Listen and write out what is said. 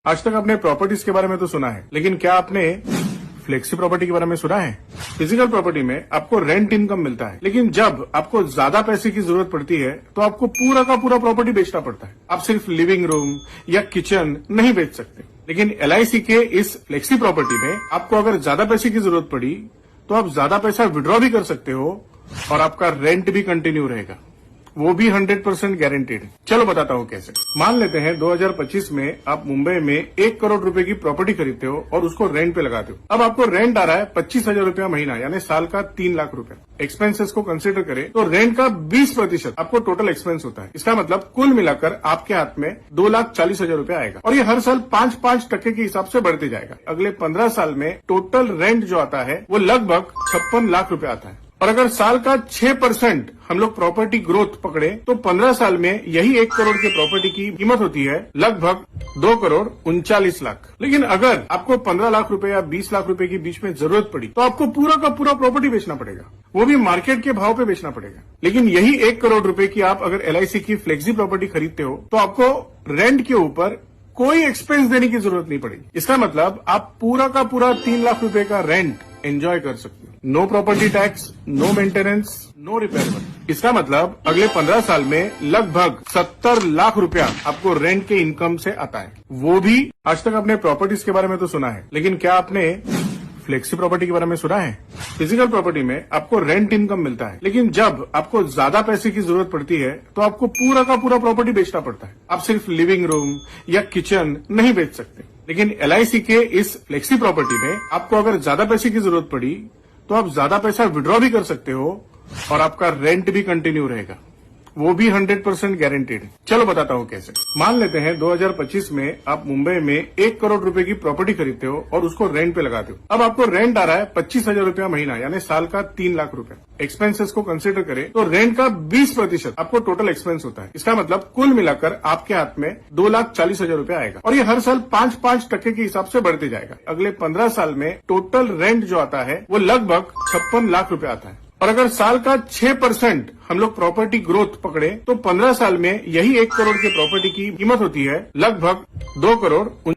आज तक आपने प्रॉपर्टीज के बारे में तो सुना है, लेकिन क्या आपने फ्लेक्सी प्रॉपर्टी के बारे में सुना है? फिजिकल प्रॉपर्टी में आपको रेंट इनकम मिलता है, लेकिन जब आपको ज्यादा पैसे की जरूरत पड़ती है तो आपको पूरा का पूरा प्रॉपर्टी बेचना पड़ता है। आप सिर्फ लिविंग रूम या किचन नहीं बेच सकते। लेकिन LIC के इस फ्लेक्सी प्रॉपर्टी में आपको अगर ज्यादा पैसे की जरूरत पड़ी तो आप ज्यादा पैसा विड्रॉ भी कर सकते हो और आपका रेंट भी कंटिन्यू रहेगा, वो भी 100% गारंटेड। चलो बताता हूँ कैसे। मान लेते हैं 2025 में आप मुंबई में 1 करोड़ रुपए की प्रॉपर्टी खरीदते हो और उसको रेंट पे लगाते हो। अब आपको रेंट आ रहा है 25,000 रुपया महीना, यानी साल का 3 लाख रुपए। एक्सपेंसेस को कंसिडर करें तो रेंट का 20% आपको टोटल एक्सपेंस होता है। इसका मतलब कुल मिलाकर आपके हाथ में 2,40,000 रुपया आएगा और ये हर साल 5% के हिसाब से बढ़ते जाएगा। अगले 15 साल में टोटल रेंट जो आता है वो लगभग 56 लाख रुपया आता है। और अगर साल का 6% हम लोग प्रॉपर्टी ग्रोथ पकड़े तो 15 साल में यही 1 करोड़ की प्रॉपर्टी की कीमत होती है लगभग 2,39,00,000। लेकिन अगर आपको 15 लाख रुपए या 20 लाख रुपए के बीच में जरूरत पड़ी तो आपको पूरा का पूरा प्रॉपर्टी बेचना पड़ेगा, वो भी मार्केट के भाव पे बेचना पड़ेगा। लेकिन यही 1 करोड़ रुपए की आप अगर LIC की फ्लेक्सी प्रॉपर्टी खरीदते हो तो आपको रेंट के ऊपर कोई एक्सपेंस देने की जरूरत नहीं पड़ेगी। इसका मतलब आप पूरा का पूरा 3 लाख रुपए का रेंट एंजॉय कर सकते हो। No property tax, no maintenance, no repair work. इसका मतलब अगले 15 साल में लगभग 70 लाख रुपया आपको रेंट के इनकम से आता है, वो भी। आज तक आपने प्रॉपर्टीज के बारे में तो सुना है, लेकिन क्या आपने फ्लेक्सी प्रॉपर्टी के बारे में सुना है? फिजिकल प्रॉपर्टी में आपको रेंट इनकम मिलता है, लेकिन जब आपको ज्यादा पैसे की जरूरत पड़ती है तो आपको पूरा का पूरा प्रॉपर्टी बेचना पड़ता है। आप सिर्फ लिविंग रूम या किचन नहीं बेच सकते। लेकिन LIC के इस फ्लेक्सी प्रॉपर्टी में आपको अगर ज्यादा पैसे की जरूरत पड़ी तो आप ज्यादा पैसा विड्रॉ भी कर सकते हो और आपका रेंट भी कंटिन्यू रहेगा, वो भी 100% गारंटेड। चलो बताता हूँ कैसे। मान लेते हैं 2025 में आप मुंबई में 1 करोड़ रुपए की प्रॉपर्टी खरीदते हो और उसको रेंट पे लगाते हो। अब आपको रेंट आ रहा है 25,000 रुपया महीना, यानी साल का 3 लाख रुपए। एक्सपेंसेस को कंसिडर करें तो रेंट का 20% आपको टोटल एक्सपेंस होता है। इसका मतलब कुल मिलाकर आपके हाथ में 2,40,000 रुपया आएगा और ये हर साल 5% के हिसाब से बढ़ते जाएगा। अगले 15 साल में टोटल रेंट जो आता है वो लगभग 56 लाख रुपया आता है। और अगर साल का 6% हम लोग प्रॉपर्टी ग्रोथ पकड़े तो 15 साल में यही 1 करोड़ की प्रॉपर्टी की कीमत होती है लगभग 2,39,00,000।